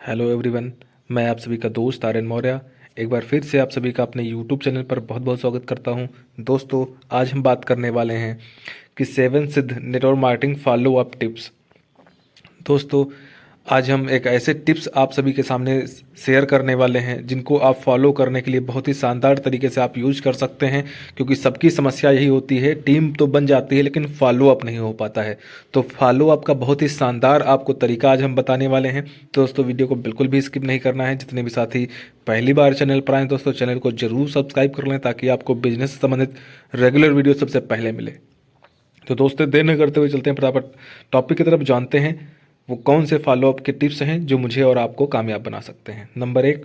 Hello everyone. मैं आप सभी का दोस्त आर्यन मौर्य एक बार फिर से आप सभी का अपने यूट्यूब चैनल पर बहुत बहुत स्वागत करता हूं। दोस्तों, आज हम बात करने वाले हैं कि 7 सिद्ध network marketing follow up tips. दोस्तों, आज हम एक ऐसे टिप्स आप सभी के सामने शेयर करने वाले हैं जिनको आप फॉलो करने के लिए बहुत ही शानदार तरीके से आप यूज कर सकते हैं, क्योंकि सबकी समस्या यही होती है, टीम तो बन जाती है लेकिन फॉलो अप नहीं हो पाता है। तो फॉलो अप का बहुत ही शानदार आपको तरीका आज हम बताने वाले हैं। तो दोस्तों, वीडियो को बिल्कुल भी स्किप नहीं करना है। जितने भी साथी पहली बार चैनल पर आए दोस्तों, चैनल को जरूर सब्सक्राइब कर लें ताकि आपको बिजनेस से संबंधित रेगुलर वीडियो सबसे पहले मिले। तो दोस्तों, देर न करते हुए चलते हैं फटाफट टॉपिक की तरफ, जानते हैं वो कौन से फॉलोअप के टिप्स हैं जो मुझे और आपको कामयाब बना सकते हैं। नंबर 1,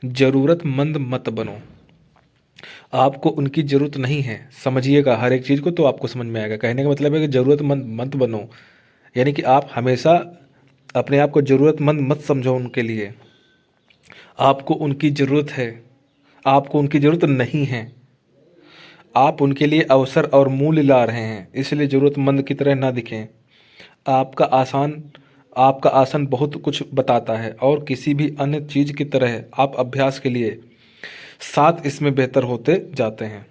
ज़रूरतमंद मत बनो। आपको उनकी ज़रूरत नहीं है, समझिएगा हर एक चीज़ को तो आपको समझ में आएगा। कहने का मतलब है कि ज़रूरतमंद मत बनो, यानी कि आप हमेशा अपने आप को ज़रूरतमंद मत समझो उनके लिए। आपको उनकी ज़रूरत है, आपको उनकी ज़रूरत नहीं है। आप उनके लिए अवसर और मूल्य ला रहे हैं, इसलिए ज़रूरतमंद की तरह ना दिखें। आपका आसान आपका आसन बहुत कुछ बताता है, और किसी भी अन्य चीज़ की तरह आप अभ्यास के लिए साथ इसमें बेहतर होते जाते हैं।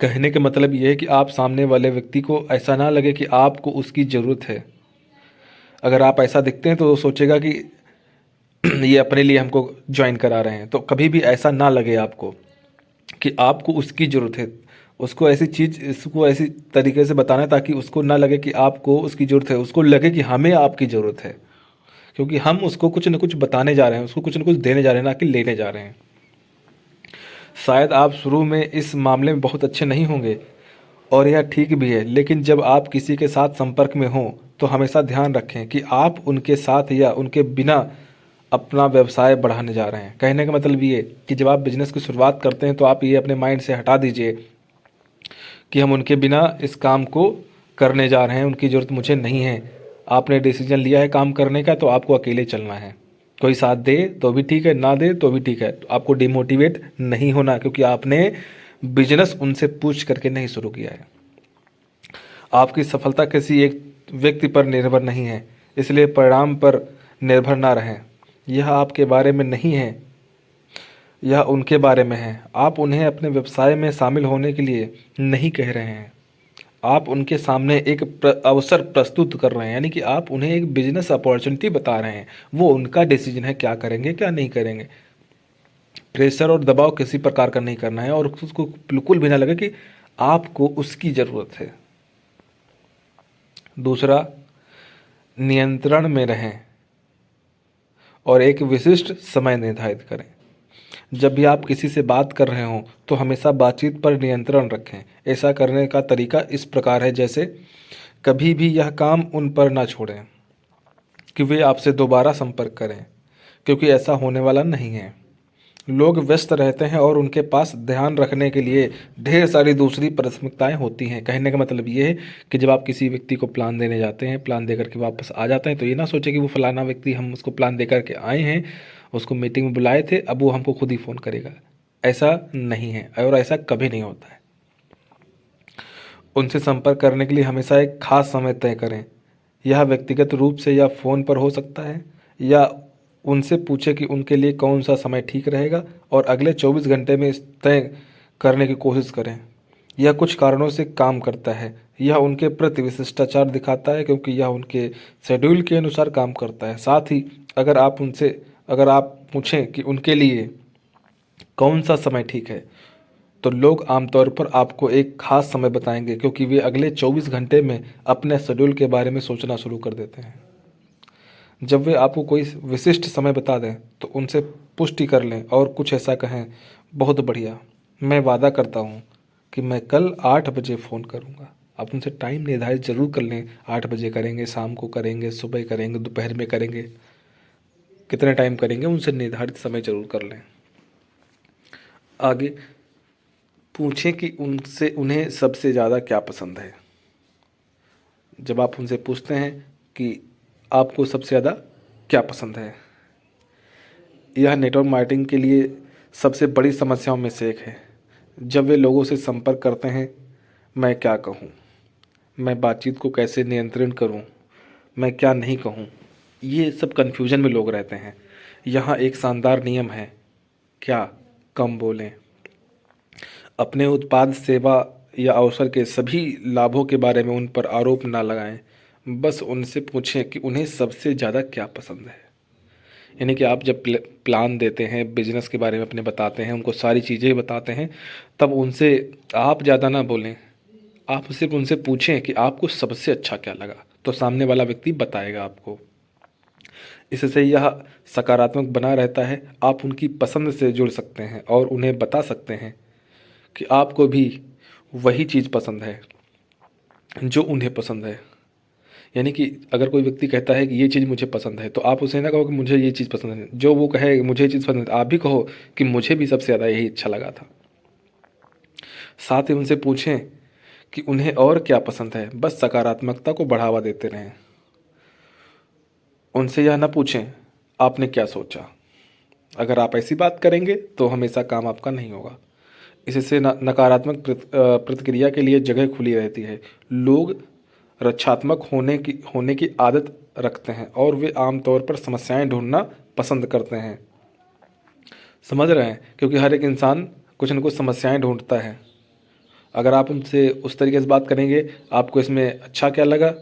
कहने का मतलब ये है कि आप सामने वाले व्यक्ति को ऐसा ना लगे कि आपको उसकी ज़रूरत है। अगर आप ऐसा दिखते हैं तो वो सोचेगा कि ये अपने लिए हमको ज्वाइन करा रहे हैं। तो कभी भी ऐसा ना लगे आपको कि आपको उसकी ज़रूरत है। उसको ऐसी तरीके से बताना है ताकि उसको ना लगे कि आपको उसकी ज़रूरत है, उसको लगे कि हमें आपकी ज़रूरत है, क्योंकि हम उसको कुछ न कुछ बताने जा रहे हैं, उसको कुछ न कुछ देने जा रहे हैं, ना कि लेने जा रहे हैं। शायद आप शुरू में इस मामले में बहुत अच्छे नहीं होंगे, और यह ठीक भी है, लेकिन जब आप किसी के साथ संपर्क में हों तो हमेशा ध्यान रखें कि आप उनके साथ या उनके बिना अपना व्यवसाय बढ़ाने जा रहे हैं। कहने का मतलब ये कि जब आप बिजनेस की शुरुआत करते हैं तो आप ये अपने माइंड से हटा दीजिए कि हम उनके बिना इस काम को करने जा रहे हैं, उनकी ज़रूरत मुझे नहीं है। आपने डिसीजन लिया है काम करने का, तो आपको अकेले चलना है। कोई साथ दे तो भी ठीक है, ना दे तो भी ठीक है। तो आपको डिमोटिवेट नहीं होना, क्योंकि आपने बिजनेस उनसे पूछ करके नहीं शुरू किया है। आपकी सफलता किसी एक व्यक्ति पर निर्भर नहीं है, इसलिए परिणाम पर निर्भर ना रहें। यह आपके बारे में नहीं है, यह उनके बारे में है। आप उन्हें अपने व्यवसाय में शामिल होने के लिए नहीं कह रहे हैं, आप उनके सामने एक अवसर प्रस्तुत कर रहे हैं, यानी कि आप उन्हें एक बिजनेस अपॉर्चुनिटी बता रहे हैं। वो उनका डिसीजन है, क्या करेंगे क्या नहीं करेंगे। प्रेशर और दबाव किसी प्रकार का नहीं करना है, और उसको बिल्कुल भी ना लगे कि आपको उसकी ज़रूरत है। दूसरा, नियंत्रण में रहें और एक विशिष्ट समय निर्धारित करें। जब भी आप किसी से बात कर रहे हों तो हमेशा बातचीत पर नियंत्रण रखें। ऐसा करने का तरीका इस प्रकार है, जैसे कभी भी यह काम उन पर ना छोड़ें कि वे आपसे दोबारा संपर्क करें, क्योंकि ऐसा होने वाला नहीं है। लोग व्यस्त रहते हैं और उनके पास ध्यान रखने के लिए ढेर सारी दूसरी प्राथमिकताएं होती हैं। कहने का मतलब ये है कि जब आप किसी व्यक्ति को प्लान देने जाते हैं, प्लान दे करके वापस आ जाते हैं, तो ये ना सोचे कि वो फलाना व्यक्ति, हम उसको प्लान दे करके आए हैं, उसको मीटिंग में बुलाए थे, अब वो हमको खुद ही फ़ोन करेगा। ऐसा नहीं है, और ऐसा कभी नहीं होता है। उनसे संपर्क करने के लिए हमेशा एक खास समय तय करें। यह व्यक्तिगत रूप से या फ़ोन पर हो सकता है, या उनसे पूछें कि उनके लिए कौन सा समय ठीक रहेगा, और अगले 24 घंटे में इस तय करने की कोशिश करें। यह कुछ कारणों से काम करता है। यह उनके प्रति शिष्टाचार दिखाता है, क्योंकि यह उनके शेड्यूल के अनुसार काम करता है। साथ ही अगर आप पूछें कि उनके लिए कौन सा समय ठीक है, तो लोग आमतौर पर आपको एक खास समय बताएंगे, क्योंकि वे अगले 24 घंटे में अपने शेड्यूल के बारे में सोचना शुरू कर देते हैं। जब वे आपको कोई विशिष्ट समय बता दें तो उनसे पुष्टि कर लें और कुछ ऐसा कहें, बहुत बढ़िया, मैं वादा करता हूँ कि मैं कल 8 बजे फ़ोन करूँगा। आप उनसे टाइम निर्धारित ज़रूर कर लें, 8 बजे करेंगे, शाम को करेंगे, सुबह करेंगे, दोपहर में करेंगे, कितने टाइम करेंगे, उनसे निर्धारित समय ज़रूर कर लें। आगे पूछें कि उन्हें सबसे ज़्यादा क्या पसंद है। जब आप उनसे पूछते हैं कि आपको सबसे ज़्यादा क्या पसंद है, यह नेटवर्क मार्केटिंग के लिए सबसे बड़ी समस्याओं में से एक है। जब वे लोगों से संपर्क करते हैं, मैं क्या कहूँ, मैं बातचीत को कैसे नियंत्रण करूँ, मैं क्या नहीं कहूँ, ये सब कन्फ्यूजन में लोग रहते हैं। यहाँ एक शानदार नियम है, क्या? कम बोलें। अपने उत्पाद, सेवा या अवसर के सभी लाभों के बारे में उन पर आरोप ना लगाएं। बस उनसे पूछें कि उन्हें सबसे ज़्यादा क्या पसंद है। यानी कि आप जब प्लान देते हैं, बिजनेस के बारे में अपने बताते हैं, उनको सारी चीज़ें बताते हैं, तब उनसे आप ज़्यादा ना बोलें। आप सिर्फ उनसे पूछें कि आपको सबसे अच्छा क्या लगा, तो सामने वाला व्यक्ति बताएगा आपको। इससे यह सकारात्मक बना रहता है। आप उनकी पसंद से जुड़ सकते हैं और उन्हें बता सकते हैं कि आपको भी वही चीज़ पसंद है जो उन्हें पसंद है। यानी कि अगर कोई व्यक्ति कहता है कि ये चीज़ मुझे पसंद है, तो आप उसे ना कहो कि मुझे ये चीज़ पसंद है। जो वो कहे मुझे ये चीज़ पसंद है, आप भी कहो कि मुझे भी सबसे ज़्यादा यही अच्छा लगा था। साथ ही उनसे पूछें कि उन्हें और क्या पसंद है। बस सकारात्मकता को बढ़ावा देते रहें। उनसे यह ना पूछें आपने क्या सोचा। अगर आप ऐसी बात करेंगे तो हमेशा काम आपका नहीं होगा। इससे नकारात्मक प्रतिक्रिया के लिए जगह खुली रहती है। लोग रक्षात्मक होने की आदत रखते हैं और वे आमतौर पर समस्याएं ढूंढना पसंद करते हैं। समझ रहे हैं? क्योंकि हर एक इंसान कुछ न कुछ समस्याएं ढूंढता है। अगर आप उनसे उस तरीके से बात करेंगे, आपको इसमें अच्छा क्या लगा,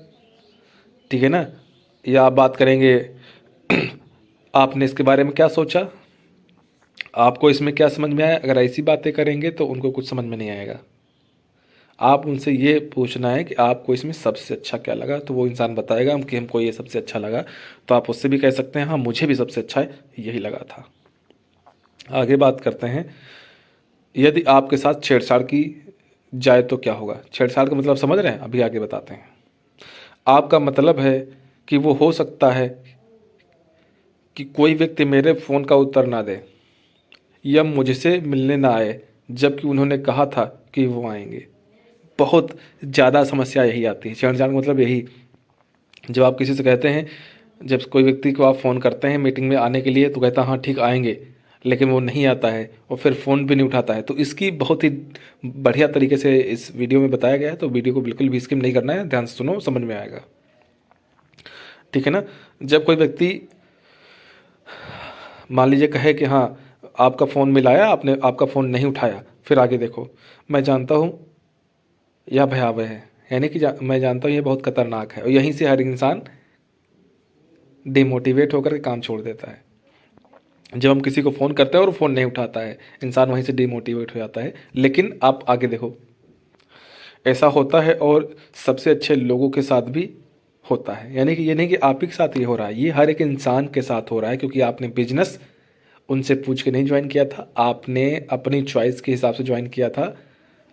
ठीक है ना, या आप बात करेंगे आपने इसके बारे में क्या सोचा, आपको इसमें क्या समझ में आया। अगर ऐसी बातें करेंगे तो उनको कुछ समझ में नहीं आएगा। आप उनसे ये पूछना है कि आपको इसमें सबसे अच्छा क्या लगा, तो वो इंसान बताएगा हम कि हमको ये सबसे अच्छा लगा। तो आप उससे भी कह सकते हैं हाँ मुझे भी सबसे अच्छा यही लगा था। आगे बात करते हैं, यदि आपके साथ छेड़छाड़ की जाए तो क्या होगा। छेड़छाड़ का मतलब समझ रहे हैं? अभी आगे बताते हैं। आपका मतलब है कि वो हो सकता है कि कोई व्यक्ति मेरे फ़ोन का उत्तर ना दे या मुझसे मिलने ना आए जबकि उन्होंने कहा था कि वो आएंगे। बहुत ज़्यादा समस्या यही आती है। छेड़छाड़ का मतलब यही, जब आप किसी से कहते हैं, जब कोई व्यक्ति को आप फ़ोन करते हैं मीटिंग में आने के लिए, तो कहता है हाँ ठीक आएंगे, लेकिन वो नहीं आता है और फिर फ़ोन भी नहीं उठाता है। तो इसकी बहुत ही बढ़िया तरीके से इस वीडियो में बताया गया है, तो वीडियो को बिल्कुल भी स्किप नहीं करना है, ध्यान से सुनो, समझ में आएगा, ठीक है ना। जब कोई व्यक्ति मान लीजिए कहे कि हाँ आपका फ़ोन मिलाया, आपने आपका फ़ोन नहीं उठाया, फिर आगे देखो, मैं जानता हूँ यह भयावह है। यानी कि मैं जानता हूँ ये बहुत खतरनाक है, और यहीं से हर इंसान डिमोटिवेट होकर के काम छोड़ देता है। जब हम किसी को फ़ोन करते हैं और फ़ोन नहीं उठाता है, इंसान वहीं से डिमोटिवेट हो जाता है। लेकिन आप आगे देखो, ऐसा होता है और सबसे अच्छे लोगों के साथ भी होता है। यानी कि ये नहीं कि आप ही के साथ ये हो रहा है, ये हर एक इंसान के साथ हो रहा है, क्योंकि आपने बिजनेस उनसे पूछ के नहीं ज्वाइन किया था, आपने अपनी चॉइस के हिसाब से ज्वाइन किया था,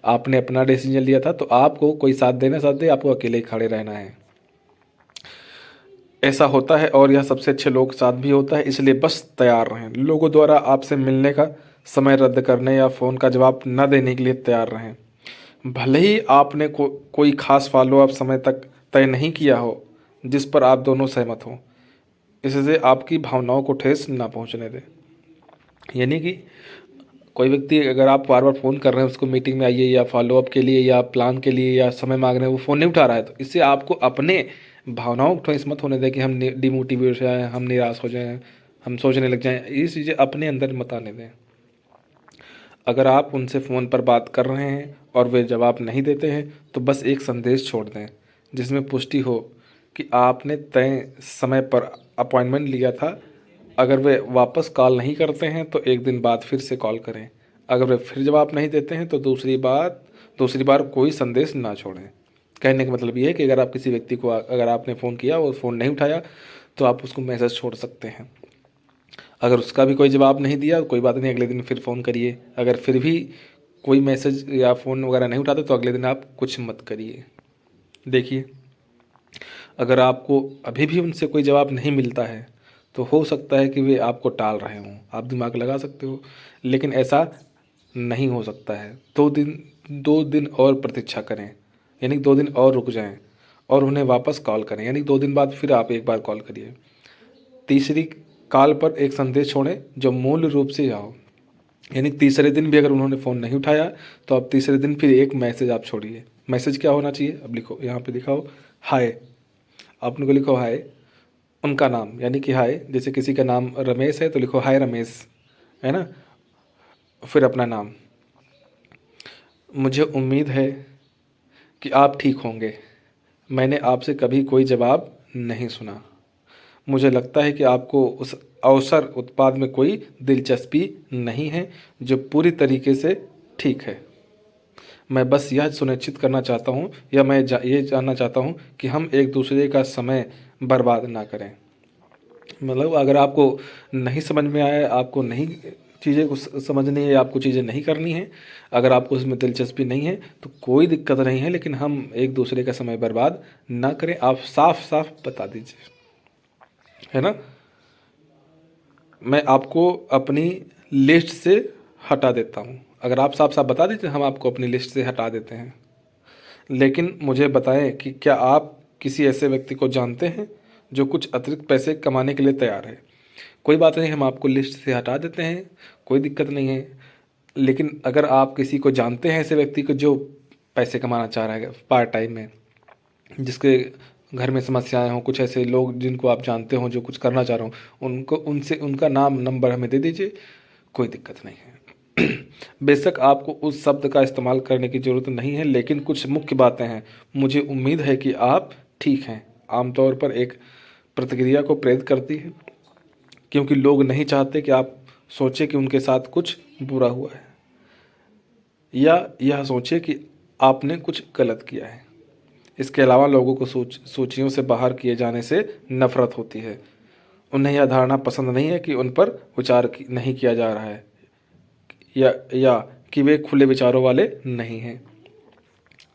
आपने अपना डिसीजन लिया था। तो आपको कोई साथ देना साथ दे, आपको अकेले ही खड़े रहना है। ऐसा होता है और यह सबसे अच्छे लोग के साथ भी होता है। इसलिए बस तैयार रहें। लोगों द्वारा आपसे मिलने का समय रद्द करने या फ़ोन का जवाब न देने के लिए तैयार रहें। भले ही आपने कोई खास फॉलोअप समय तक तय नहीं किया हो जिस पर आप दोनों सहमत हों, इससे आपकी भावनाओं को ठेस ना पहुंचने दें। यानी कि कोई व्यक्ति अगर आप बार बार फ़ोन कर रहे हैं उसको, मीटिंग में आइए या फॉलोअप के लिए या प्लान के लिए या समय मांग रहे हैं, वो फ़ोन नहीं उठा रहा है, तो इससे आपको अपने भावनाओं को ठेस मत होने दें कि हम डिमोटिवेट हो जाएँ, हम निराश हो जाएँ, हम सोचने लग जाएँ। ये चीज़ें अपने अंदर मत आने दें। अगर आप उनसे फ़ोन पर बात कर रहे हैं और वे जवाब नहीं देते हैं, तो बस एक संदेश छोड़ दें जिसमें पुष्टि हो कि आपने तय समय पर अपॉइंटमेंट लिया था। अगर वे वापस कॉल नहीं करते हैं तो एक दिन बाद फिर से कॉल करें। अगर वे फिर जवाब नहीं देते हैं तो दूसरी बार कोई संदेश ना छोड़ें। कहने का मतलब ये है कि अगर आप किसी व्यक्ति को, अगर आपने फ़ोन किया और फ़ोन नहीं उठाया, तो आप उसको मैसेज छोड़ सकते हैं। अगर उसका भी कोई जवाब नहीं दिया, कोई बात नहीं, अगले दिन फिर फ़ोन करिए। अगर फिर भी कोई मैसेज या फ़ोन वगैरह नहीं उठाते तो अगले दिन आप कुछ मत करिए। देखिए, अगर आपको अभी भी उनसे कोई जवाब नहीं मिलता है तो हो सकता है कि वे आपको टाल रहे हों। आप दिमाग लगा सकते हो, लेकिन ऐसा नहीं हो सकता है। 2 दिन और प्रतीक्षा करें, यानी 2 दिन और रुक जाएं और उन्हें वापस कॉल करें, यानी 2 दिन बाद फिर आप एक बार कॉल करिए। तीसरी कॉल पर एक संदेश छोड़ें जो मूल रूप से आओ। यानी तीसरे दिन भी अगर उन्होंने फ़ोन नहीं उठाया तो आप तीसरे दिन फिर एक मैसेज आप छोड़िए। मैसेज क्या होना चाहिए, अब लिखो, यहाँ पे दिखाओ, हाय। आपने को लिखो हाय, उनका नाम, यानी कि हाय, जैसे किसी का नाम रमेश है तो लिखो हाय रमेश, है ना। फिर अपना नाम। मुझे उम्मीद है कि आप ठीक होंगे। मैंने आपसे कभी कोई जवाब नहीं सुना। मुझे लगता है कि आपको उस अवसर उत्पाद में कोई दिलचस्पी नहीं है जो पूरी तरीके से ठीक है। मैं बस यह सुनिश्चित करना चाहता हूँ, या ये जानना चाहता हूँ कि हम एक दूसरे का समय बर्बाद ना करें। मतलब अगर आपको नहीं समझ में आया, आपको नहीं चीज़ें को समझनी है, आपको चीज़ें नहीं करनी है, अगर आपको उसमें दिलचस्पी नहीं है तो कोई दिक्कत नहीं है, लेकिन हम एक दूसरे का समय बर्बाद ना करें। आप साफ साफ बता दीजिए, है ना। मैं आपको अपनी लिस्ट से हटा देता हूँ। अगर आप साफ साफ बता दीजिए, हम आपको अपनी लिस्ट से हटा देते हैं। लेकिन मुझे बताएं कि क्या आप किसी ऐसे व्यक्ति को जानते हैं जो कुछ अतिरिक्त पैसे कमाने के लिए तैयार है। कोई बात नहीं, हम आपको लिस्ट से हटा देते हैं, कोई दिक्कत नहीं है। लेकिन अगर आप किसी को जानते हैं ऐसे व्यक्ति को जो पैसे कमाना चाह रहा है पार्ट टाइम में, जिसके घर में समस्याएं हों, कुछ ऐसे लोग जिनको आप जानते हो जो कुछ करना चाह रहे हो, उनको उनसे उनका नाम नंबर हमें दे दीजिए, कोई दिक्कत नहीं है। बेशक आपको उस शब्द का इस्तेमाल करने की ज़रूरत नहीं है, लेकिन कुछ मुख्य बातें हैं। मुझे उम्मीद है कि आप ठीक हैं आमतौर पर एक प्रतिक्रिया को प्रेरित करती है, क्योंकि लोग नहीं चाहते कि आप सोचें कि उनके साथ कुछ बुरा हुआ है, या यह सोचें कि आपने कुछ गलत किया है। इसके अलावा लोगों को सूचियों से बाहर किए जाने से नफरत होती है। उन्हें यह धारणा पसंद नहीं है कि उन पर विचार नहीं किया जा रहा है, या कि वे खुले विचारों वाले नहीं हैं।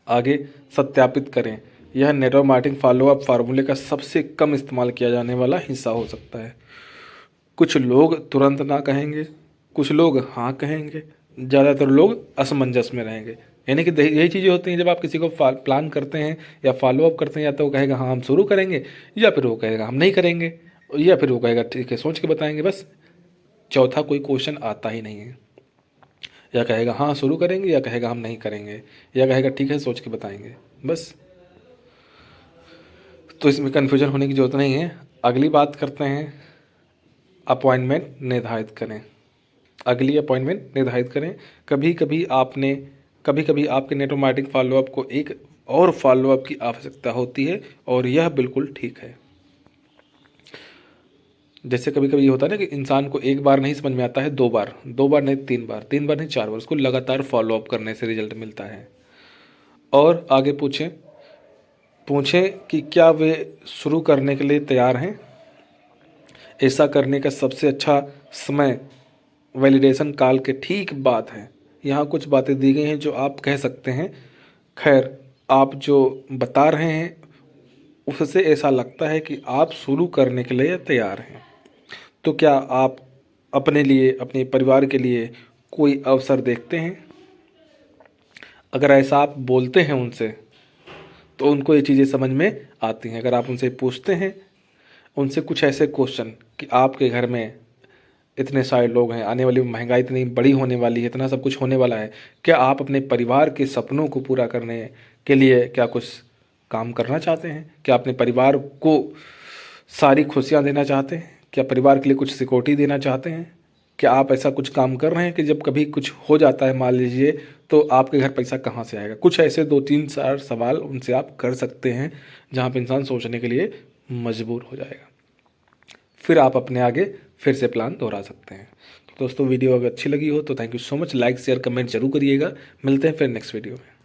आगे सत्यापित करें। यह नेटवर्क मार्केटिंग फॉलोअप फार्मूले का सबसे कम इस्तेमाल किया जाने वाला हिस्सा हो सकता है। कुछ लोग तुरंत ना कहेंगे, कुछ लोग हाँ कहेंगे, ज़्यादातर लोग असमंजस में रहेंगे। यानी कि यही चीज़ें होती हैं जब आप किसी को प्लान करते हैं या फॉलोअप करते हैं, या तो वो कहेगा हाँ हम शुरू करेंगे, या फिर वो कहेगा हम नहीं करेंगे, या फिर वो कहेगा ठीक है सोच के बताएंगे। बस चौथा कोई क्वेश्चन आता ही नहीं है। या कहेगा हाँ शुरू करेंगे, या कहेगा हम नहीं करेंगे, या कहेगा ठीक है सोच के बताएंगे, बस। तो इसमें कन्फ्यूजन होने की ज़रूरत नहीं है। अगली बात करते हैं, अपॉइंटमेंट निर्धारित करें। अगली अपॉइंटमेंट निर्धारित करें। कभी कभी आपके नेटवर्क मार्केटिंग फॉलोअप को एक और फॉलोअप की आवश्यकता होती है, और यह बिल्कुल ठीक है। जैसे कभी कभी ये होता है ना कि इंसान को एक बार नहीं समझ में आता है, दो बार नहीं, तीन बार नहीं, चार बार, उसको लगातार फॉलोअप करने से रिजल्ट मिलता है। और आगे पूछें कि क्या वे शुरू करने के लिए तैयार हैं। ऐसा करने का सबसे अच्छा समय वैलिडेशन कॉल के ठीक बाद है। यहाँ कुछ बातें दी गई हैं जो आप कह सकते हैं। खैर, आप जो बता रहे हैं उससे ऐसा लगता है कि आप शुरू करने के लिए तैयार हैं। तो क्या आप अपने लिए, अपने परिवार के लिए कोई अवसर देखते हैं। अगर ऐसा आप बोलते हैं उनसे, तो उनको ये चीज़ें समझ में आती हैं। अगर आप उनसे पूछते हैं, उनसे कुछ ऐसे क्वेश्चन कि आपके घर में इतने सारे लोग हैं, आने वाली महंगाई इतनी बड़ी होने वाली है, इतना सब कुछ होने वाला है, क्या आप अपने परिवार के सपनों को पूरा करने के लिए क्या कुछ काम करना चाहते हैं। क्या अपने परिवार को सारी खुशियाँ देना चाहते हैं। क्या परिवार के लिए कुछ सिक्योरिटी देना चाहते हैं। क्या आप ऐसा कुछ काम कर रहे हैं कि जब कभी कुछ हो जाता है मान लीजिए, तो आपके घर पैसा कहाँ से आएगा। कुछ ऐसे 2-3-4 सवाल उनसे आप कर सकते हैं, जहाँ पे इंसान सोचने के लिए मजबूर हो जाएगा। फिर आप अपने आगे फिर से प्लान दोहरा सकते हैं। तो दोस्तों, वीडियो अगर अच्छी लगी हो तो thank you so much. Like share comment जरूर करिएगा। मिलते हैं फिर नेक्स्ट वीडियो में।